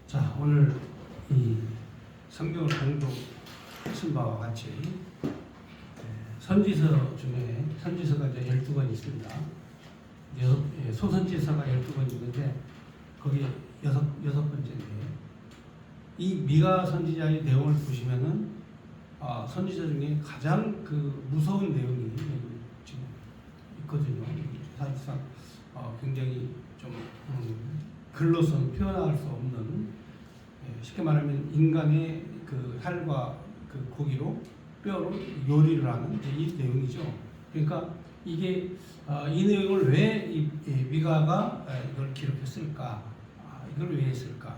자, 오늘 이 성경을 강조하신 바와 같이 선지서 중에 선지서가 이제 12권 있습니다. 소선지서가 12권 있는데 거기 여섯 번째인데 이 미가 선지자의 내용을 보시면은 선지서 중에 가장 그 무서운 내용이 지금 있거든요. 사실상 굉장히 좀 글로서는 표현할 수 없는, 쉽게 말하면 인간의 그 살과 그 고기로 뼈로 요리를 하는 이 내용이죠. 그러니까 이게 이 내용을 왜 미가가 이걸 기록했을까? 이걸 왜 했을까?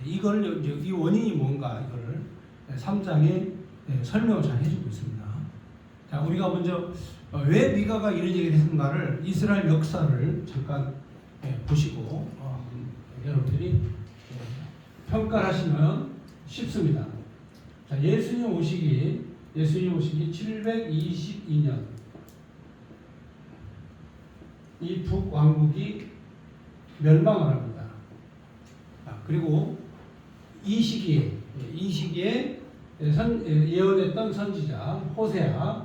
이걸 이 원인이 뭔가 이걸 3장에 설명을 잘 해주고 있습니다. 자, 우리가 먼저 왜 미가가 이런 얘기를 했는가를 이스라엘 역사를 잠깐 보시고 여러분들이 평가를 하시면 쉽습니다. 자, 예수님 오시기 722년 이 북왕국이 멸망을 합니다. 그리고 이 시기에 예언했던 선지자 호세아,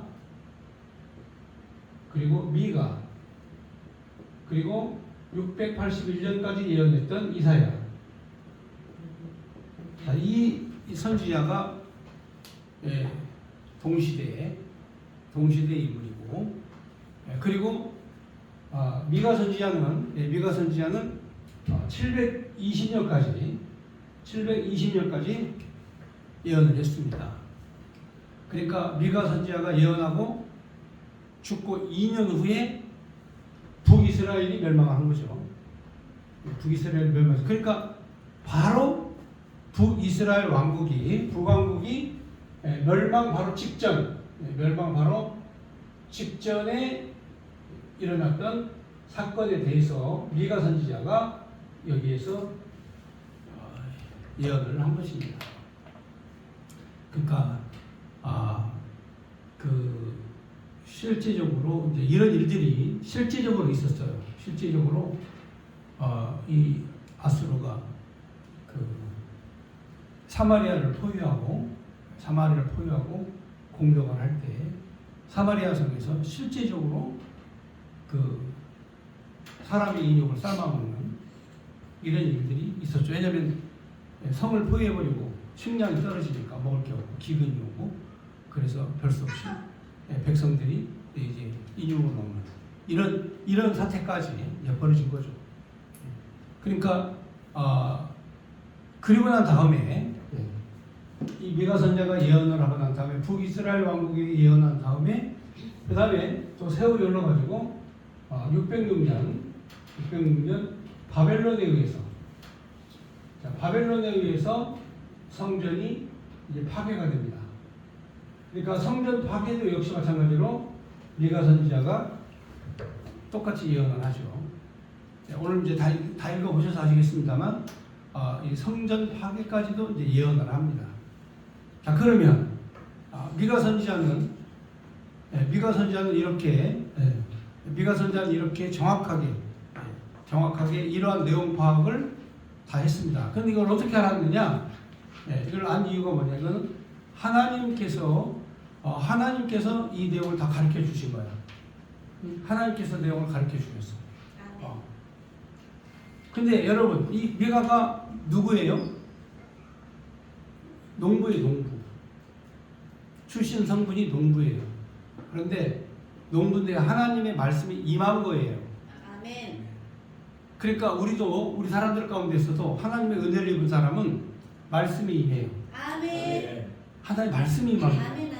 그리고 미가, 그리고 681년까지 예언했던 이사야. 자, 이 선지자가 동시대의 인물이고, 그리고 미가 선지자는 720년까지 예언을 했습니다. 그러니까 미가 선지자가 예언하고 죽고 2년 후에 북이스라엘이 멸망한 거죠. 북이스라엘이 멸망해서, 그러니까 바로 북이스라엘 북왕국이 멸망 바로 직전에 일어났던 사건에 대해서 미가 선지자가 여기에서 예언을 한 것입니다. 그러니까 실제적으로 이제 이런 일들이 실제적으로 있었어요. 실제적으로 이 아수르가 사마리아를 포위하고 공격을 할 때 사마리아 성에서 실제적으로 사람의 인육을 삶아먹는 이런 일들이 있었죠. 왜냐하면 성을 포위해버리고 식량이 떨어지니까 먹을 게 없고 기근이 오고, 그래서 별 수 없이 백성들이 이제 인육을 먹는 이런 사태까지 벌어진 거죠. 그러니까 그리고 난 다음에 이 미가 선지자가 예언을 하고 난 다음에 북이스라엘 왕국이 예언한 다음에 그 다음에 또 세월이 흘러가지고 606년 바벨론에 의해서 성전이 이제 파괴가 됩니다. 그러니까 성전 파괴도 역시 마찬가지로 미가 선지자가 똑같이 예언을 하죠. 오늘 이제 다 읽어보셔서 아시겠습니다만 이 성전 파괴까지도 이제 예언을 합니다. 자, 그러면 미가 선지자는 이렇게 정확하게 이러한 내용 파악을 다 했습니다. 그런데 이걸 어떻게 알았느냐? 이걸 안 이유가 뭐냐면 하나님께서 이 내용을 다 가르쳐 주신 거예요. 하나님께서 내용을 가르쳐 주셨어요. 근데 여러분, 이 미가가 누구예요? 농부예요. 출신 성분이 농부예요. 그런데 농부인데 하나님의 말씀이 임한 거예요. 아멘. 그러니까 우리 사람들 가운데서도 하나님의 은혜를 입은 사람은 말씀이 임해요. 아멘. 하나님 말씀이 임합니다. 아멘.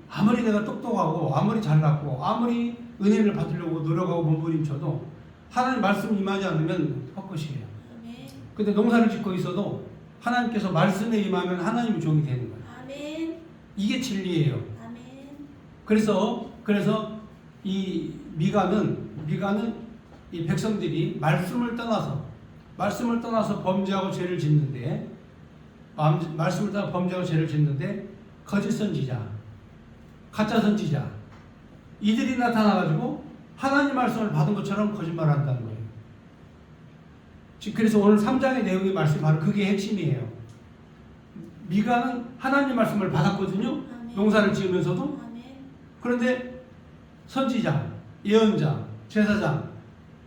아무리 내가 똑똑하고 아무리 잘났고 아무리 은혜를 받으려고 노력하고 몸부림쳐도 하나님 말씀이 임하지 않으면 헛것이에요. 아멘. 근데 농사를 짓고 있어도 하나님께서 말씀에 임하면 하나님의 종이 되는 거예요. 아멘. 이게 진리예요. 아멘. 그래서 이 미가는 이 백성들이 말씀을 떠나서 범죄하고 죄를 짓는데 거짓 선지자, 가짜 선지자 이들이 나타나가지고 하나님 말씀을 받은 것처럼 거짓말을 한다는 거예요. 그래서 오늘 3장의 내용의 말씀이 바로 그게 핵심이에요. 미가는 하나님 말씀을 받았거든요. 아멘. 농사를 지으면서도. 아멘. 그런데 선지자, 예언자, 제사장,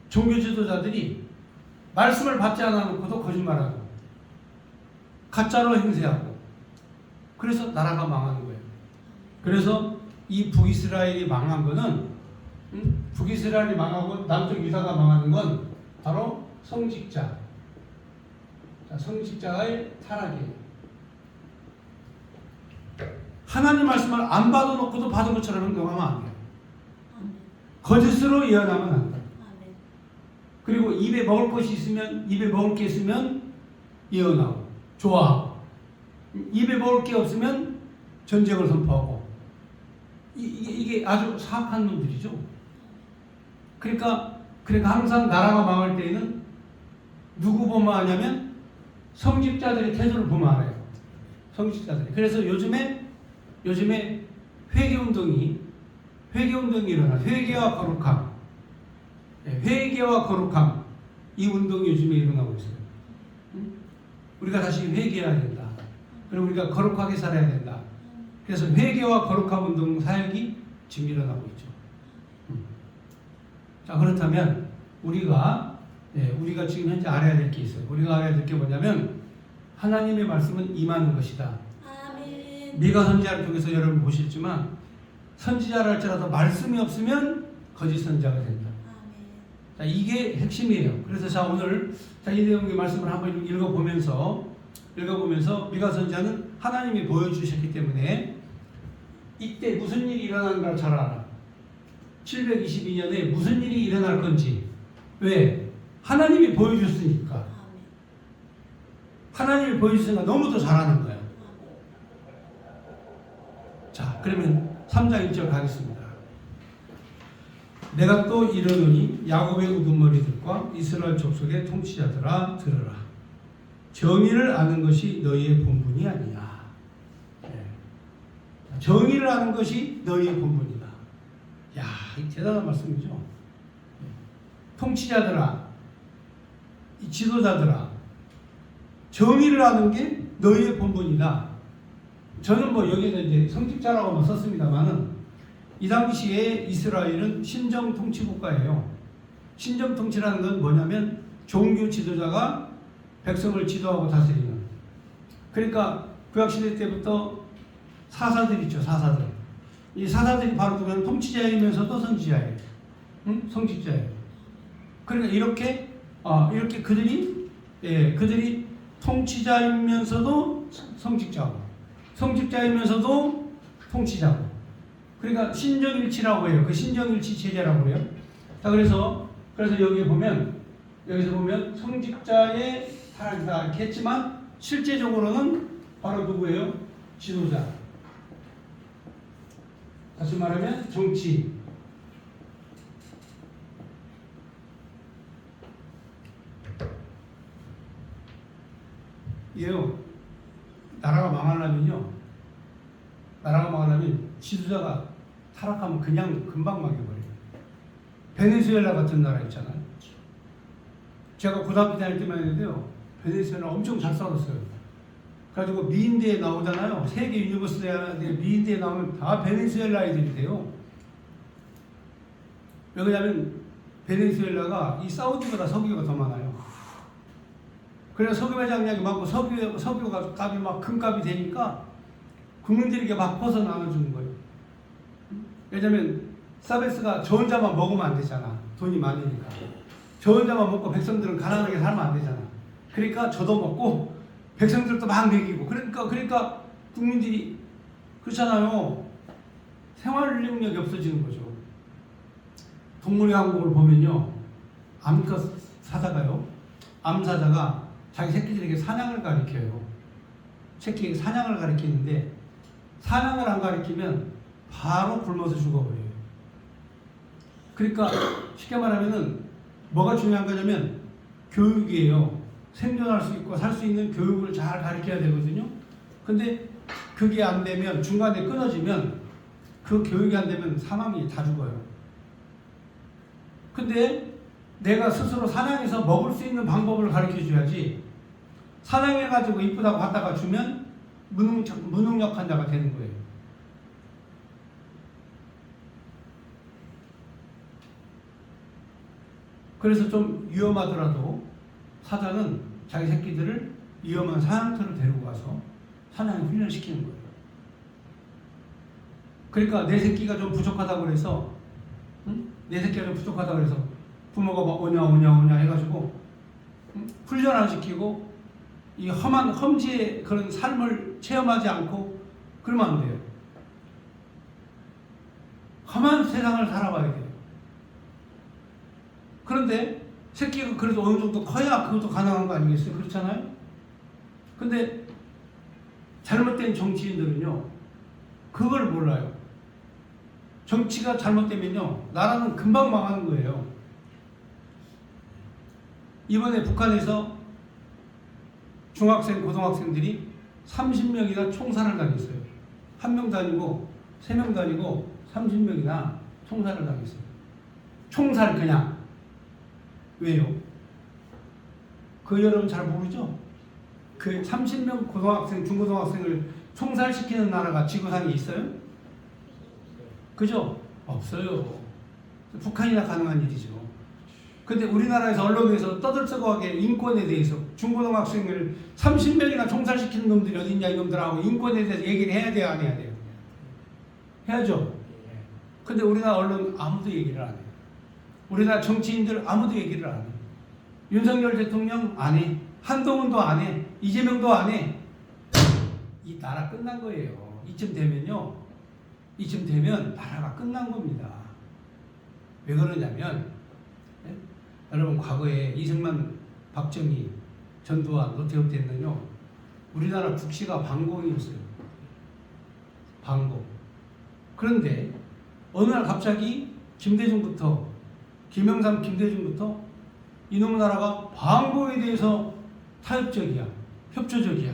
종교 지도자들이 말씀을 받지 않아놓고도 거짓말하고 가짜로 행세하고 그래서 나라가 망하는 거예요. 그래서 이 북이스라엘이 망한 거는 북이스라엘이 망하고 남쪽 유다가 망하는 건 바로 성직자, 성직자의 타락이에요. 하나님 말씀을 안 받아놓고도 받은 것처럼 행동하면 안 돼요. 아멘. 거짓으로 예언하면 안 돼요. 아멘. 그리고 입에 먹을 것이 있으면 입에 먹을 게 있으면 예언하고 좋아하고 입에 먹을 게 없으면 전쟁을 선포하고 이게 아주 사악한 놈들이죠. 그러니까 항상 나라가 망할 때에는 누구 보면 하냐면 성직자들의 태도를 보면 알아요. 성직자들이. 그래서 요즘에 회개운동이 일어나. 회개와 거룩함. 회개와 거룩함. 이 운동이 요즘에 일어나고 있어요. 우리가 다시 회개해야 된다. 그리고 우리가 거룩하게 살아야 된다. 그래서 회개와 거룩함 운동 사역이 지금 일어나고 있죠. 자, 그렇다면 우리가 지금 현재 알아야 될 게 있어요. 우리가 알아야 될 게 뭐냐면 하나님의 말씀은 임하는 것이다. 아멘. 미가 선지자를 통해서 여러분 보셨지만 선지자를 할지라도 말씀이 없으면 거짓 선지자가 된다. 아멘. 자, 이게 핵심이에요. 그래서 자, 오늘 이 내용의 말씀을 한번 읽어보면서 미가 선지자는 하나님이 보여주셨기 때문에 이때 무슨 일이 일어나는가를 잘 알아. 722년에 무슨 일이 일어날 건지. 왜? 하나님이 보여줬으니까. 아멘. 하나님이 보여주시니까 너무 더 잘하는 거예요. 자, 그러면 3장 1절 가겠습니다. 내가 또 이르노니 야곱의 우두머리들과 이스라엘 족속의 통치자들아 들으라. 정의를 아는 것이 너희의 본분이 아니냐. 정의를 아는 것이 너희의 본분이다. 야, 이 대단한 말씀이죠. 통치자들아, 이 지도자들아, 정의를 아는 게 너희의 본분이다. 저는 뭐 여기는 이제 성직자라고만 썼습니다만은 이 당시에 이스라엘은 신정 통치 국가예요. 신정 통치라는 건 뭐냐면 종교 지도자가 백성을 지도하고 다스리는. 그러니까 구약 시대 때부터 사사들 있죠, 사사들. 이 사사들이 바로 누구냐면 통치자이면서도 선지자예요. 응? 성직자예요. 그러니까 이렇게 그들이 통치자이면서도 성직자고, 성직자이면서도 통치자고. 그러니까 신정일치라고 해요. 그 신정일치 체제라고 해요. 자, 그래서 여기서 보면 성직자의 타락이다 이렇게 했지만 실제적으로는 바로 누구예요? 지도자. 다시 말하면 정치. 이게요, 나라가 망하려면 지도자가 타락하면 그냥 금방 망해버려요. 베네수엘라 같은 나라 있잖아요. 제가 고등학교 다닐 때만 했는데요, 베네수엘라 엄청 잘 싸웠어요. 그래가지고 미인대에 나오잖아요. 세계 유니버시티에 미인대에 나오면 다 베네수엘라 애들이 돼요. 왜냐면 베네수엘라가 이 사우디보다 석유가 더 많아요. 그래서 석유 매장량이 많고 석유가 값이 막 금값이 되니까 국민들에게 막 퍼서 나눠주는 거예요. 왜냐면 사베스가 저 혼자만 먹으면 안 되잖아. 돈이 많으니까. 저 혼자만 먹고 백성들은 가난하게 살면 안 되잖아. 그러니까 저도 먹고 백성들도 막 먹이고. 그러니까 국민들이 그렇잖아요. 생활 능력이 없어지는 거죠. 동물의 왕국을 보면요, 암컷 암사자가 자기 새끼들에게 사냥을 가르쳐요. 새끼에게 사냥을 가르치는데 사냥을 안 가르치면 바로 굶어서 죽어버려요. 그러니까 쉽게 말하면은 뭐가 중요한 거냐면 교육이에요. 생존할 수 있고 살 수 있는 교육을 잘 가르쳐야 되거든요. 근데 그게 안 되면, 중간에 끊어지면, 그 교육이 안 되면 사망이 다 죽어요. 근데 내가 스스로 사냥해서 먹을 수 있는 방법을 가르쳐 줘야지 사냥해가지고 이쁘다고 갖다가 주면 무능력한 자가 되는 거예요. 그래서 좀 위험하더라도 사자는 자기 새끼들을 위험한 사냥터로 데리고 가서 사냥을 훈련시키는 거예요. 그러니까 내 새끼가 좀 부족하다고 그래서 내 새끼가 좀 부족하다고 그래서 부모가 막 오냐 해가지고 훈련 안 시키고 이 험한 험지의 그런 삶을 체험하지 않고 그러면 안 돼요. 험한 세상을 살아봐야 돼요. 그런데 새끼가 그래도 어느 정도 커야 그것도 가능한 거 아니겠어요? 그렇잖아요? 근데 잘못된 정치인들은요 그걸 몰라요. 정치가 잘못되면요 나라는 금방 망하는 거예요. 이번에 북한에서 중학생, 고등학생들이 30명이나 총살을 당했어요. 1명도 아니고 3명도 아니고 30명이나 총살을 당했어요. 총살 그냥. 왜요? 그 여러분 잘 모르죠? 그 30명 고등학생, 중고등학생을 총살시키는 나라가 지구상에 있어요? 그죠? 없어요. 북한이나 가능한 일이죠. 근데 우리나라에서 언론에서 떠들썩하게 인권에 대해서 중고등학생을 30명이나 총살시키는 놈들이 어딨냐 이놈들하고 인권에 대해서 얘기를 해야 돼요 안 해야 돼요? 해야죠. 근데 우리나라 언론 아무도 얘기를 안 해요. 우리나라 정치인들 아무도 얘기를 안 해요. 윤석열 대통령 안 해. 한동훈도 안 해. 이재명도 안 해. 이 나라 끝난 거예요. 이쯤 되면 나라가 끝난 겁니다. 왜 그러냐면 여러분 과거에 이승만, 박정희, 전두환, 노태우 때는요 우리나라 국시가 방공이었어요. 방공. 그런데 어느 날 갑자기 김대중부터 김영삼, 김대중부터 이놈 나라가 방공에 대해서 타협적이야, 협조적이야.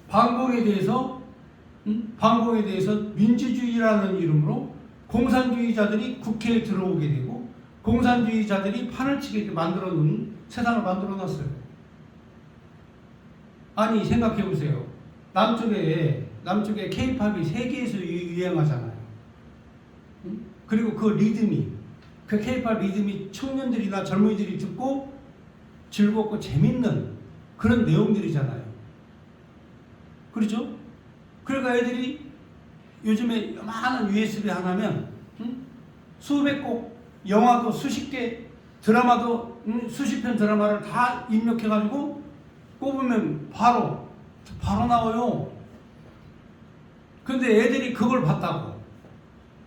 방공에 대해서 민주주의라는 이름으로 공산주의자들이 국회에 들어오게 되고 공산주의자들이 판을 치게 만들어 놓은 세상을 만들어 놨어요. 아니 생각해 보세요. 남쪽에 K-팝이 세계에서 유행하잖아요. 그리고 그 K-팝 리듬이 청년들이나 젊은이들이 듣고 즐겁고 재밌는 그런 내용들이잖아요. 그렇죠? 그러니까 애들이 요즘에 요만한 USB 하나면 수백 곡 영화도 수십 개 드라마도 수십 편 드라마를 다 입력해가지고 꼽으면 바로 나와요. 근데 애들이 그걸 봤다고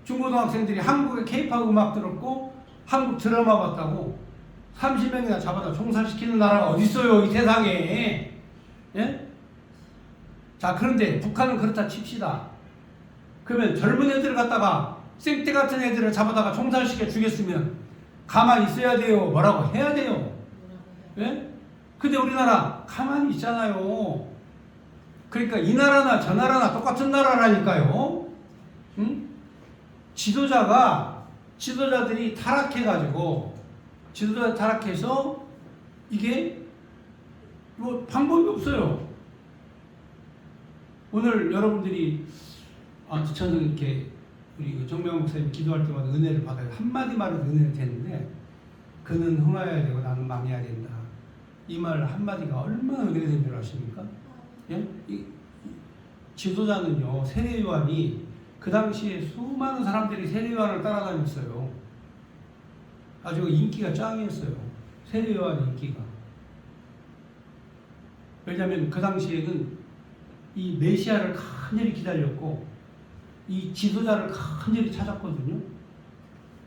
중고등학생들이 한국의 K-팝 음악 들었고 한국 드라마 봤다고 30명이나 잡아다 총살시키는 나라가 어디 있어요 이 세상에. 예? 자 그런데 북한은 그렇다 칩시다. 그러면 젊은 애들을 갖다가 생떼 같은 애들을 잡아다가 총살시켜 주겠으면 가만히 있어야 돼요? 뭐라고 해야 돼요? 예? 근데 우리나라 가만히 있잖아요. 그러니까 이 나라나 저 나라나 똑같은 나라라니까요. 응? 지도자들이 타락해가지고 타락해서 이게 뭐 방법이 없어요. 오늘 여러분들이 저는 이렇게 우리 정명 목사님 기도할 때마다 은혜를 받아요. 한마디 말은 은혜를 되는데 그는 흥하여야 되고 나는 망해야 된다. 이 말 한마디가 얼마나 은혜가 된 줄 아십니까? 예? 지도자는요 세례 요한이 그 당시에 수많은 사람들이 세례 요한을 따라다녔어요. 아주 인기가 짱이었어요. 세례 요한 인기가. 왜냐하면 그 당시에는 이 메시아를 간절히 기다렸고 이 지도자를 간절히 찾았거든요.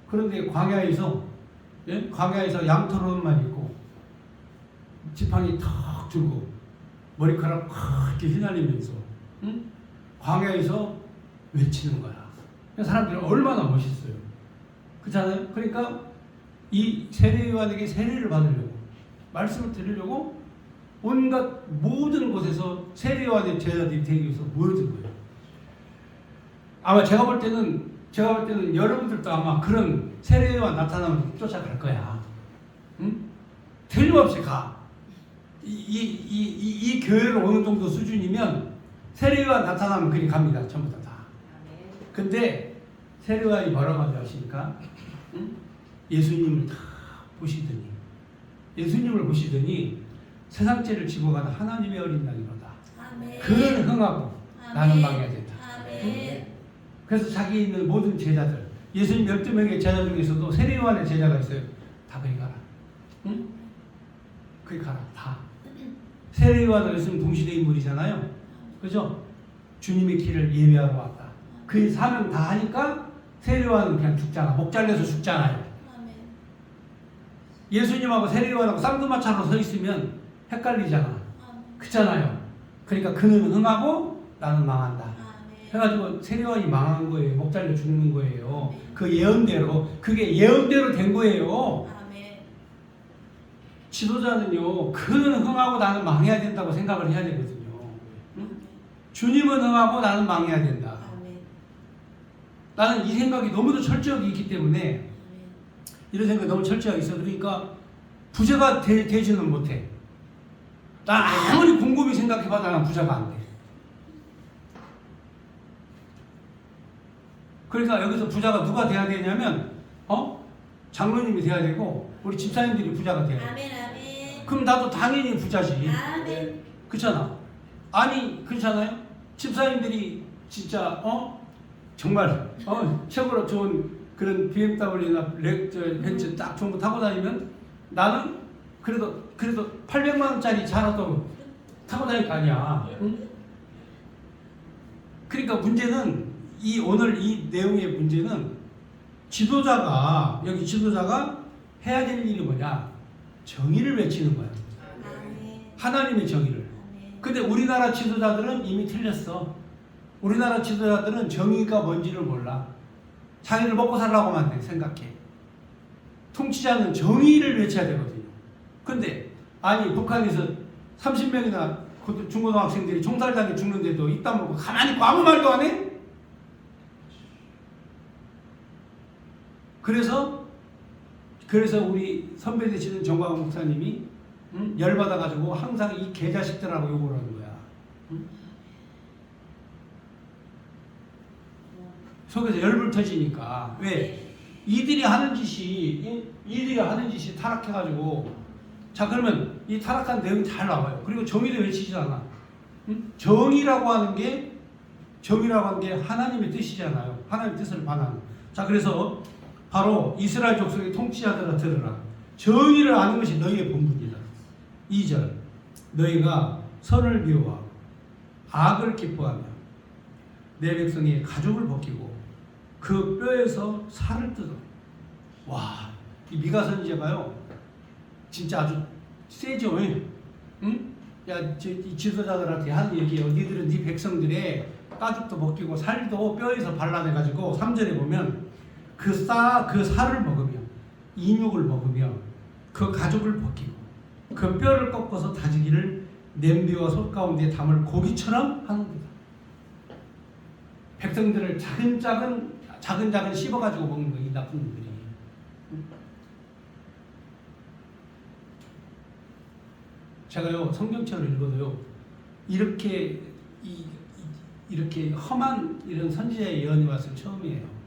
그런데 광야에서 양털옷만 입고 지팡이 턱 들고 머리카락 이렇게 휘날리면서 광야에서 외치는 거야. 사람들이 얼마나 멋있어요. 그렇잖아요. 그러니까 이 세례 요한에게 세례를 받으려고 말씀을 들으려고 온갖 모든 곳에서 세례 요한의 제자들이 되기 위해서 모여든 거예요. 아마 제가 볼 때는 여러분들도 아마 그런 세례 요한 나타나면 쫓아갈 거야. 응? 틀림없이 가. 이 교회로 어느 정도 수준이면 세례요한 나타나면 그리 갑니다. 전부 다. 근데 세례요한이 뭐라고 하지 아십니까? 응? 예수님을 다 보시더니 세상 죄를 지고 가는 하나님의 어린 양이로다. 아멘. 그는 흥하고 나는 망해야 된다. 아멘. 그래서 자기 있는 모든 제자들, 예수님 12명의 제자 중에서도 세례요한의 제자가 있어요. 다 그리 가라. 응? 그리 가라. 다. 세례요한과 예수님 동시대 인물이잖아요. 그죠? 주님의 길을 예배하러 왔다. 그 사명 다 하니까 세례요한은 그냥 죽잖아. 목 잘려서 죽잖아요. 아멘. 예수님하고 세례요한하고 쌍두마차로 서 있으면 헷갈리잖아. 아멘. 그렇잖아요. 그러니까 그는 흥하고 나는 망한다. 아멘. 해가지고 세례요한이 망한 거예요. 목 잘려 죽는 거예요. 그 예언대로, 그게 예언대로 된 거예요. 아멘. 지도자는요, 그는 흥하고 나는 망해야 된다고 생각을 해야 되거든요. 응? 주님은 흥하고 나는 망해야 된다. 아멘. 나는 이 생각이 너무도 철저하게 있기 때문에 아멘. 이런 생각이 너무 철저하게 있어. 그러니까 부자가 되지는 못해. 난 아무리 곰곰이 생각해봐도 난 부자가 안 돼. 그러니까 여기서 부자가 누가 돼야 되냐면 장로님이 돼야 되고 우리 집사님들이 부자가 돼야 돼. 아멘. 아멘. 그럼 나도 당연히 부자지. 아멘. 그렇잖아. 아니 그렇잖아요. 집사님들이 진짜 정말 최고로 좋은 그런 BMW나 벤츠 딱 좋은 거 타고 다니면 나는 그래도 800만 원짜리 차라도 타고 다닐 거 아니야. 응? 그러니까 문제는 오늘 이 내용의 문제는 지도자가 해야 될 일이 뭐냐? 정의를 외치는 거야. 아멘. 하나님의 정의를. 아멘. 근데 우리나라 지도자들은 이미 틀렸어. 우리나라 지도자들은 정의가 뭔지를 몰라. 자기를 먹고 살라고만 생각해. 통치자는 정의를 외쳐야 되거든요. 근데 아니 북한에서 30명이나 중고등학생들이 총살당해 죽는데도 이딴 먹고 가만히 있고 아무 말도 안 해? 그래서 우리 선배 되시는 정광훈 목사님이 열받아가지고 항상 이 개자식들하고 욕을 하는 거야. 속에서 열불 터지니까. 왜? 이들이 하는 짓이 타락해가지고, 자, 그러면 이 타락한 내용이 잘 나와요. 그리고 정의를 외치지 않아. 정의라고 하는 게 하나님의 뜻이잖아요. 하나님의 뜻을 반하는. 자, 그래서 바로 이스라엘 족속의 통치자들아 들으라. 정의를 아는 것이 너희의 본분이다. 2절. 너희가 선을 미워하고 악을 기뻐하며 내 백성의 가죽을 벗기고 그 뼈에서 살을 뜯어. 와, 이 미가 선지자가요 진짜 아주 세죠. 응? 야, 이 지도자들한테 하는 얘기예요. 니들은 네 백성들의 가죽도 벗기고 살도 뼈에서 발라내가지고 3절에 보면 그 살을 먹으며 인육을 먹으며 그 가죽을 벗기고 그 뼈를 꺾어서 다지기를 냄비와 솥 가운데 담을 고기처럼 하는 거다. 백성들을 차근차근 씹어가지고 먹는 거, 이 나쁜 놈들이. 제가요 성경책을 읽어도요 이렇게 험한 이런 선지자의 예언이 왔을 처음이에요.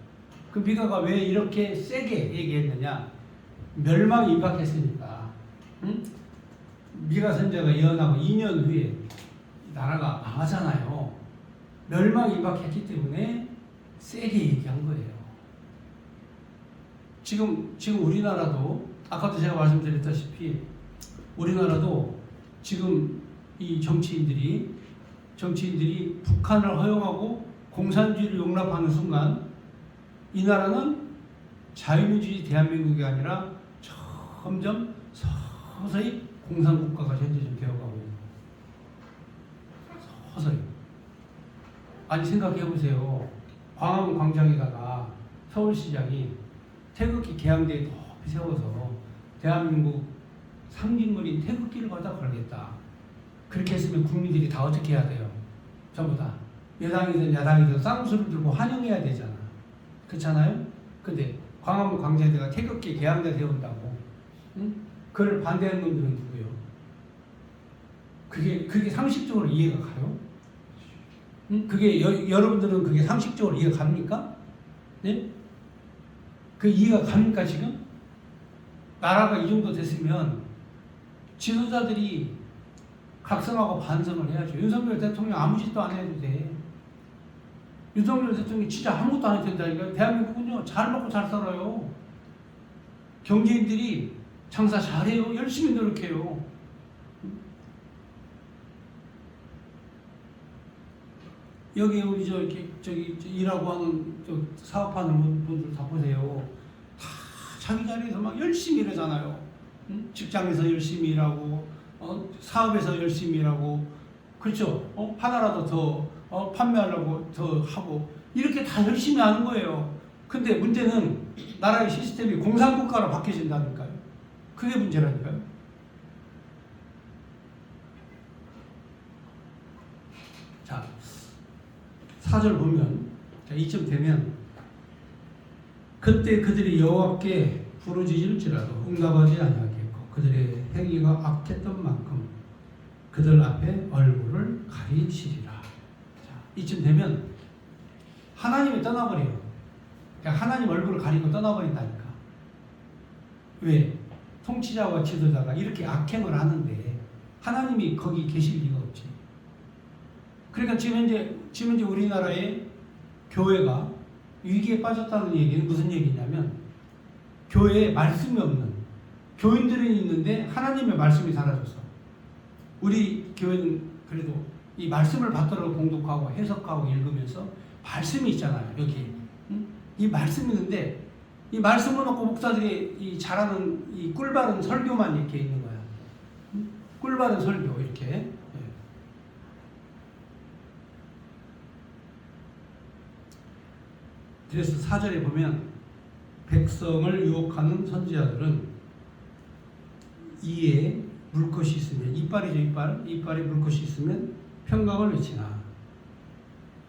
그 미가가 왜 이렇게 세게 얘기했느냐? 멸망이 임박했으니까. 응? 미가 선지자가 예언하고 2년 후에 나라가 망하잖아요. 멸망이 임박했기 때문에 세게 얘기한 거예요. 지금 우리나라도 아까도 제가 말씀드렸다시피 우리나라도 지금 이 정치인들이 북한을 허용하고 공산주의를 용납하는 순간 이 나라는 자유민주주의 대한민국이 아니라 점점 서서히 공산국가가 현재 좀 되어가고 있는 거예요. 서서히. 아니 생각해 보세요. 광화문 광장에다가 서울시장이 태극기 개항대에 높이 세워서 대한민국 상징물인 태극기를 갖다 걸겠다. 그렇게 했으면 국민들이 다 어떻게 해야 돼요? 전부 다 여당이든 야당이든 쌍수를 들고 환영해야 되잖아. 그렇잖아요? 근데 광화문 광장에다가 태극기 개항대 세운다고, 응? 그걸 반대하는 놈들은 누구예요? 그게 상식적으로 이해가 가요? 응? 그게 여러분들은 그게 상식적으로 이해가 갑니까? 네? 그 이해가 갑니까 지금? 나라가 이 정도 됐으면 지도자들이 각성하고 반성을 해야죠. 윤석열 대통령 아무 짓도 안 해도 돼. 윤석열 대통령이 진짜 아무것도 안 해도 된다니까요. 대한민국은요 잘 먹고 잘 살아요. 경제인들이 장사 잘해요. 열심히 노력해요. 여기 우리 저기 일하고 하는 사업하는 분들 다 보세요. 다 자기 자리에서 막 열심히 일하잖아요. 응? 직장에서 열심히 일하고 사업에서 열심히 일하고 그렇죠. 하나라도 더 판매하려고 더 하고 이렇게 다 열심히 하는 거예요. 근데 문제는 나라의 시스템이 공산국가로 바뀌어진다니까요. 그게 문제라니까요. 자, 4절 보면 이쯤 되면 그때 그들이 여호와께 부르짖을지라도 응답하지 아니하겠고 그들의 행위가 악했던 만큼 그들 앞에 얼굴을 가리시리라. 자, 이쯤 되면 하나님이 떠나버려요. 그러니까 하나님 얼굴을 가리고 떠나버린다니까. 왜? 통치자와 지도자가 이렇게 악행을 하는데 하나님이 거기 계실 리가 없지. 그러니까 지금 이제 우리나라의 교회가 위기에 빠졌다는 얘기는 무슨 얘기냐면 교회에 말씀이 없는 교인들은 있는데 하나님의 말씀이 사라졌어. 우리 교회는 그래도 이 말씀을 받들어 공독하고 해석하고 읽으면서 말씀이 있잖아요. 여기 이 말씀이 있는데 이 말씀을 놓고 목사들이 이 잘하는 이 꿀바른 설교만 이렇게 있는 거야. 꿀바른 설교 이렇게. 그래서 4절에 보면 백성을 유혹하는 선지자들은 이에 물 것이 있으면 이빨이죠. 이빨에 물 것이 있으면 평강을 외치나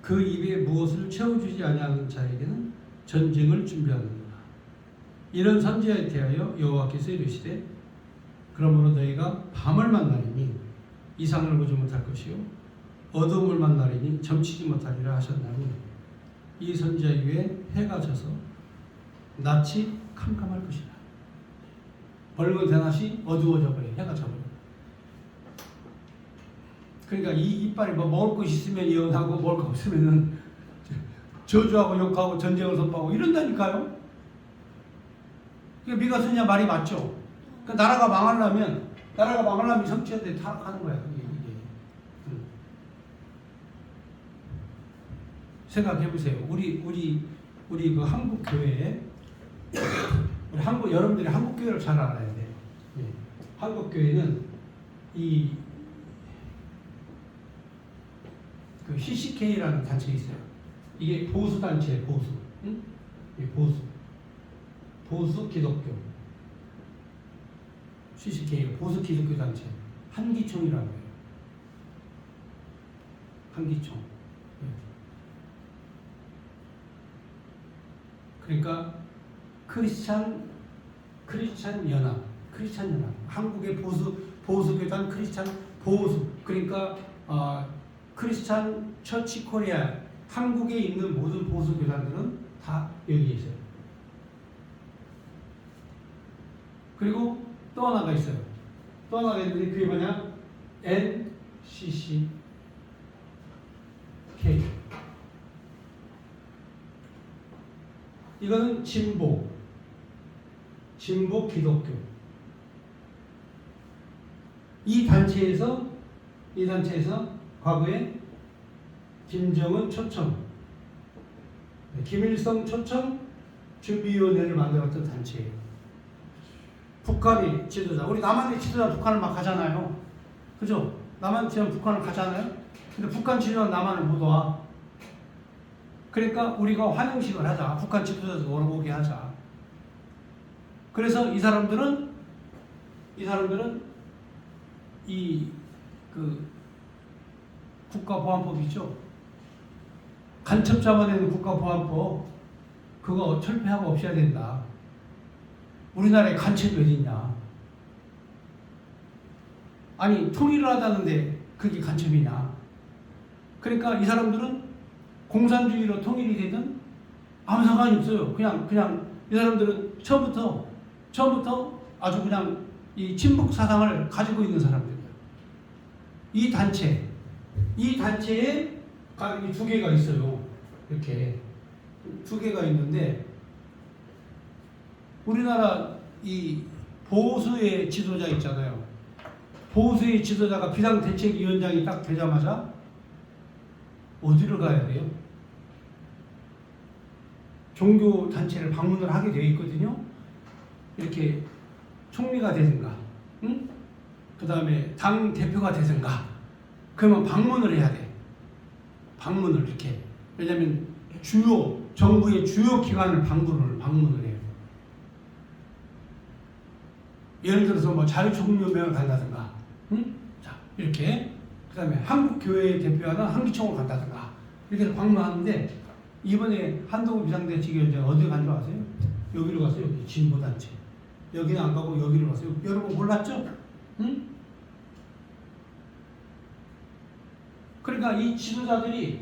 그 입에 무엇을 채워주지 아니하는 자에게는 전쟁을 준비하는구나. 이런 선지자에 대하여 여호와께서 이르시되 그러므로 너희가 밤을 만나리니 이상을 보지 못할 것이요 어두움을 만나리니 점치지 못하리라 하셨나니 이 선지자 위에 해가 져서 낯이 캄캄할 것이다. 밝은 대낮이 어두워져 버려. 해가 져버려. 그러니까 이 이빨이 뭐 먹을 것이 있으면 예언하고 먹을 거 없으면은 저주하고 욕하고 전쟁을 선포하고 이런다니까요. 그러니까 미가서냐 말이 맞죠. 그러니까 나라가 망하려면 정치인들이 타락하는 거야. 이게. 생각해 보세요. 우리 그 한국 교회에 여러분들이 한국 교회를 잘 알아야 돼. 예. 한국 교회는 그 CCK라는 단체 있어요. 이게 보수 단체예요. 보수. 응? 보수 기독교. CCK 보수 기독교 단체. 한기총이라고 해요. 한기총. 그러니까 크리스찬 연합. 한국의 보수교단 크리스찬 보수. 그러니까 크리스찬 처치 코리아. 한국에 있는 모든 보수교단들은 다 여기에 있어요. 그리고 또 하나가 있어요. 또 하나가 있는데 그게 뭐냐? NCCK. 이거는 진보 기독교. 이 단체에서 과거에 김정은 초청, 김일성 초청 준비위원회를 만들었던 단체예요. 북한의 지도자, 우리 남한의 지도자 북한을 막 가잖아요. 그죠? 남한 지도자 북한을 가잖아요. 근데 북한 지도자 남한을 못 와. 그러니까 우리가 환영식을 하자. 북한 지도자도 오게 하자. 그래서 이 사람들은 그 국가보안법 있죠. 간첩 잡아내는 국가보안법 그거 철폐하고 없애야 된다. 우리나라에 간첩이 어디 있냐? 아니 통일을 하다는데 그게 간첩이냐? 그러니까 이 사람들은 공산주의로 통일이 되든 아무 상관이 없어요. 그냥 이 사람들은 처음부터 아주 그냥 이 친북 사상을 가지고 있는 사람들이에요. 이 단체에 두 개가 있어요. 이렇게 두 개가 있는데 우리나라 이 보수의 지도자 있잖아요. 보수의 지도자가 비상대책위원장이 딱 되자마자 어디를 가야 돼요? 종교 단체를 방문을 하게 되어 있거든요. 이렇게 총리가 되든가, 응? 그 다음에 당 대표가 되든가, 그러면 방문을 해야 돼. 방문을 이렇게. 왜냐하면 정부의 주요 기관을 방문을 해요. 예를 들어서 뭐 자유총연맹을 간다든가, 응? 자 이렇게. 그 다음에 한국교회 대표하는 한기총을 간다든가 이렇게 해서 방문하는데 이번에 한동훈 비상대책위원장 어디 간 줄 아세요? 여기로 갔어요. 여기 진보단체. 여기는 안 가고 여기로 갔어요. 여러분 몰랐죠? 응? 그러니까 이 지도자들이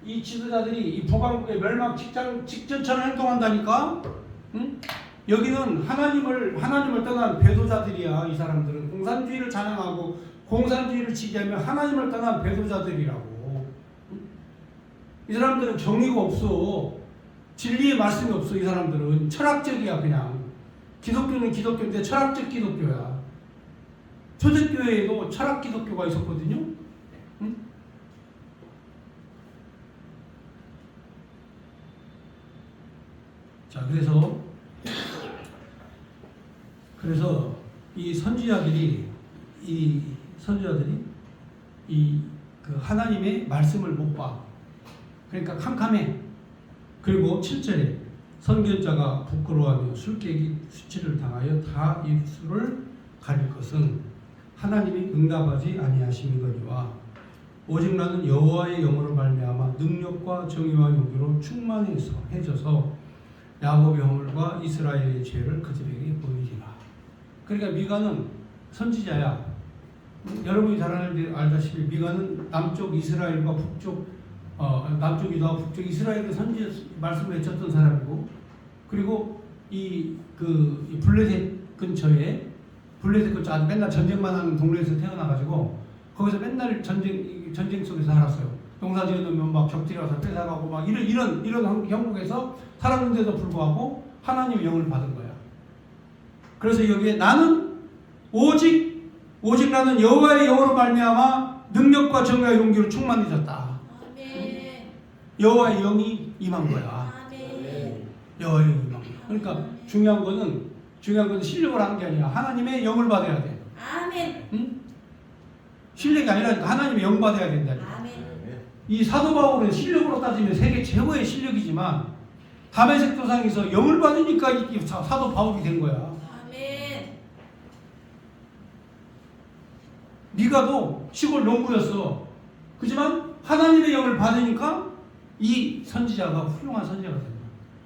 이 북왕국의 멸망 직전처럼 행동한다니까? 응? 여기는 하나님을 떠난 배도자들이야. 이 사람들은 공산주의를 찬양하고 공산주의를 지지하며 하나님을 떠난 배도자들이라고. 이 사람들은 정의가 없어. 진리의 말씀이 없어. 이 사람들은 철학적이야. 그냥 기독교는 기독교인데 철학적 기독교야. 초대교회에도 철학 기독교가 있었거든요. 응? 자, 그래서 이 선지자들이 그 하나님의 말씀을 못 봐. 그러니까 캄캄해. 그리고 7절에 선견자가 부끄러워하며 술깨기 수치를 당하여 다 입술을 가릴 것은 하나님이 응답하지 아니하심이거니와 오직 나는 여호와의 영으로 말미암아 능력과 정의와 용기로 충만해져서 야곱의 허물과 이스라엘의 죄를 그들에게 보이리라. 그러니까 미가는 선지자야. 여러분이 잘 알다시피 미가는 남쪽 이스라엘과 북쪽 남쪽 유다와 북쪽 이스라엘의 선지 말씀을 외쳤던 사람이고, 그리고 이 블레셋 근처에 아주 맨날 전쟁만 하는 동네에서 태어나가지고 거기서 맨날 전쟁 속에서 살았어요. 농사지어 놓으면 막 적들이 와서 뺏어가고 막 이런 형국에서 살았는데도 불구하고 하나님의 영을 받은 거야. 그래서 여기에 나는 오직 나는 여호와의 영으로 말미암아 능력과 정의와 용기로 충만해졌다. 아멘. 여호와의 영이 임한 거야. 아멘. 여호와의 영이 임한 거야. 그러니까 중요한 거는 실력을 하는 게 아니라 하나님의 영을 받아야 돼. 아멘. 응? 실력이 아니라니까 하나님의 영 받아야 된다니까. 아멘. 이 사도 바울은 실력으로 따지면 세계 최고의 실력이지만 다메섹 도상에서 영을 받으니까 이 사도 바울이 된 거야. 아멘. 미가도 시골 농부였어. 그렇지만 하나님의 영을 받으니까 이 선지자가 훌륭한 선지자가 된 거야.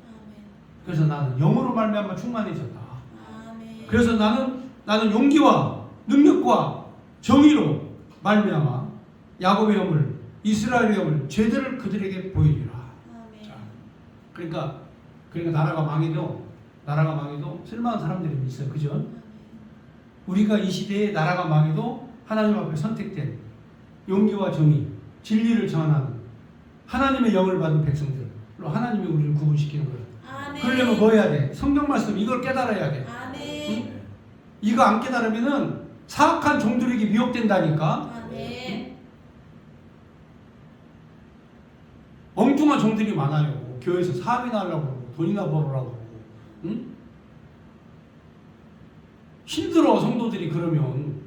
아멘. 그래서 나는 영으로 말미암아 충만해졌다. 아멘. 그래서 나는 용기와 능력과 정의로 말미암아 야곱의 영을 이스라엘의 영을 죄들을 그들에게 보이리라. 아멘. 자, 그러니까 나라가 망해도 쓸만한 사람들이 있어요. 그죠? 우리가 이 시대에 나라가 망해도 하나님 앞에 선택된 용기와 정의, 진리를 전하는 하나님의 영을 받은 백성들로 하나님이 우리를 구분시키는 거예요. 아멘. 그러려면 뭐 해야 돼? 성경 말씀 이걸 깨달아야 돼. 아멘. 응? 이거 안 깨달으면은 사악한 종들에게 미혹된다니까. 아멘. 엉뚱한 종들이 많아요. 교회에서 사업이나 하려고 그러고 돈이나 벌으려고 그러고. 응? 힘들어. 성도들이 그러면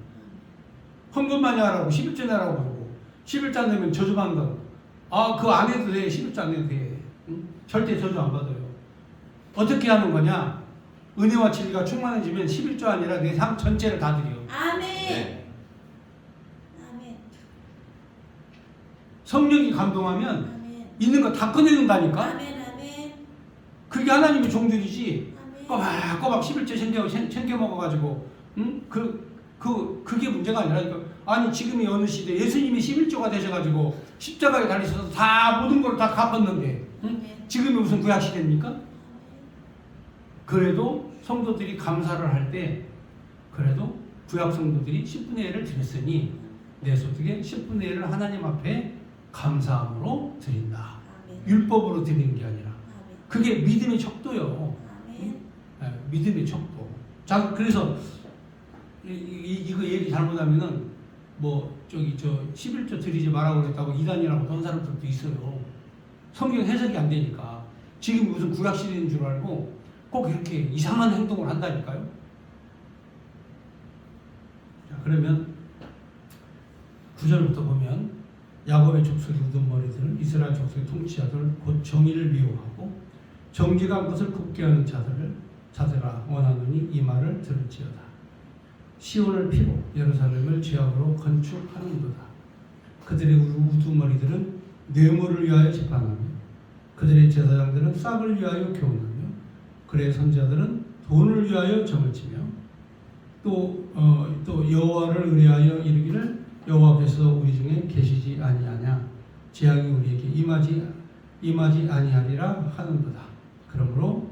헌금 많이 하라고 11조 내라고 그러고 11조 안 내면 저주받는다고. 그거 안 해도 돼. 11조 안 해도 돼. 응? 절대 저주 안 받아요. 어떻게 하는 거냐? 은혜와 진리가 충만해지면 11조 아니라 내 삶 전체를 다 드려. 아멘. 네. 아멘. 성령이 감동하면 아멘. 있는 거 다 꺼내준다니까. 아멘. 아멘. 그게 하나님의 종들이지. 아멘. 꼬박꼬박 11조 챙겨 먹어가지고, 응? 그게 문제가 아니라 아니 지금이 어느 시대 예수님이 11조가 되셔가지고 십자가에 달리셔서 다 모든 걸 다 갚았는데 응? 지금이 무슨 구약 시대입니까? 그래도 성도들이 감사를 할 때 그래도 구약 성도들이 10분의 1을 드렸으니 내 소득의 10분의 1을 하나님 앞에 감사함으로 드린다. 율법으로 드리는 게 아니라 그게 믿음의 척도요. 네, 믿음의 척도. 자, 그래서 이거 얘기 잘못하면은 뭐 저기 저 11조 드리지 말라고 그랬다고 이단이라고 던 사람들도 있어요. 성경 해석이 안 되니까 지금 무슨 구약 시대인 줄 알고 꼭 이렇게 이상한 행동을 한다니까요. 자, 그러면 9절부터 보면 야곱의 족속의 우두머리들 이스라엘 족속의 통치자들 곧 정의를 미워하고 정직한 것을 굽게 하는 자들아 원하노니 이 말을 들을지어다. 시온을 피로 예루살렘을 죄악으로 건축하는도다. 그들의 우두머리들은 뇌물을 위하여 재판하며 그들의 제사장들은 싹을 위하여 교훈하며 그의 선지자들은 돈을 위하여 점을 치며 또 여호와를 의뢰하여 이르기를 여호와께서 우리 중에 계시지 아니하냐 재앙이 우리에게 임하지 아니하리라 하는도다. 그러므로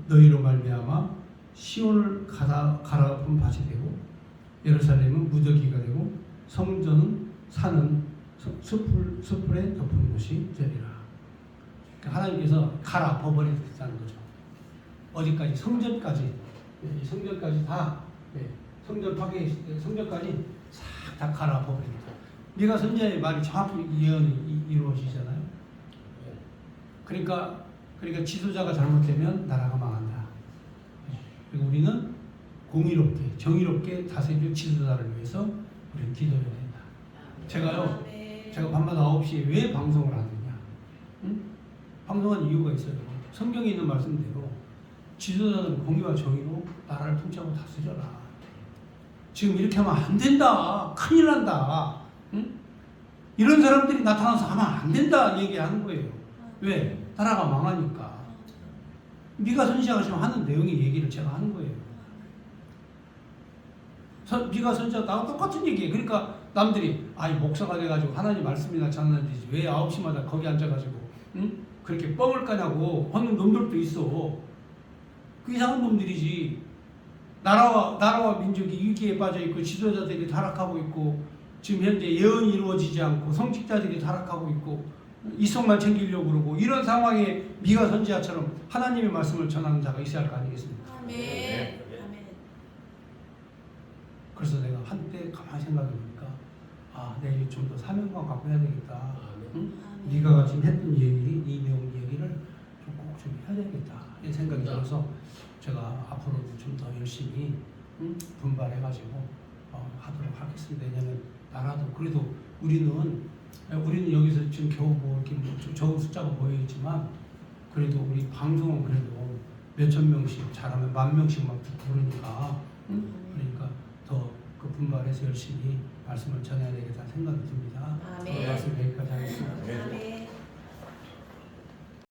너희로 말미암아 시온을 갈아엎은 밭이 되고 예루살렘은 무더기가 되고 성전은 산은 숲풀에 덮은 곳이 되리라. 그러니까 하나님께서 갈아엎어버리겠다는 거죠. 어디까지? 성전까지 다 성전 파괴 성전까지 싹 다 갈아엎어버립니다. 미가 선지자의 말이 정확히 예언이 이루어지잖아요. 그러니까 지도자가 잘못되면 나라가 망한다. 그리고 우리는 공의롭게 정의롭게 다스릴 지도자를 위해서 우리는 기도해야 된다. 제가 밤마다 9시에 왜 방송을 하느냐? 응? 방송한 이유가 있어요. 성경에 있는 말씀대로 지도자는 공의와 정의로 나라를 통치하고 다스려라. 지금 이렇게 하면 안 된다. 큰일 난다. 응? 이런 사람들이 나타나서 하면 안 된다 얘기하는 거예요. 왜? 나라가 망하니까. 미가 선지자가 지금 하는 내용의 얘기를 제가 하는 거예요. 미가 선지자가 나랑 똑같은 얘기예요. 그러니까 남들이 이 목사가 돼가지고 하나님 말씀이나 전하는지 왜 9시마다 거기 앉아가지고 응? 그렇게 뻥을 까냐고 하는 놈들도 있어. 그 이상한 놈들이지. 나라와 민족이 위기에 빠져 있고 지도자들이 타락하고 있고 지금 현재 예언이 이루어지지 않고 성직자들이 타락하고 있고 이성만 챙기려고 그러고 이런 상황에 미가 선지자처럼 하나님의 말씀을 전하는 자가 있어야 할 거 아니겠습니까? 아멘. 그래서 내가 한때 가만히 생각해보니까 내일 좀 더 사명감 갖고 해야 되겠다. 응? 네가 지금 했던 얘기, 이 내용 얘기를 꼭 좀 해야 되겠다. 이 생각이 들어서 제가 앞으로도 좀 더 열심히 분발해가지고 하도록 하겠습니다. 왜냐하면 나라도 그래도 우리는 여기서 지금 겨우 뭐 이렇게 적은 숫자가 보여있지만 그래도 우리 방송은 그래도 몇천 명씩 잘하면 10,000명씩 막 듣고 그러니까 그러니까 더 그 분발해서 열심히 말씀을 전해야 되겠다는 생각이 듭니다. 아멘. 말씀 여기까지 하겠습니다. 아멘.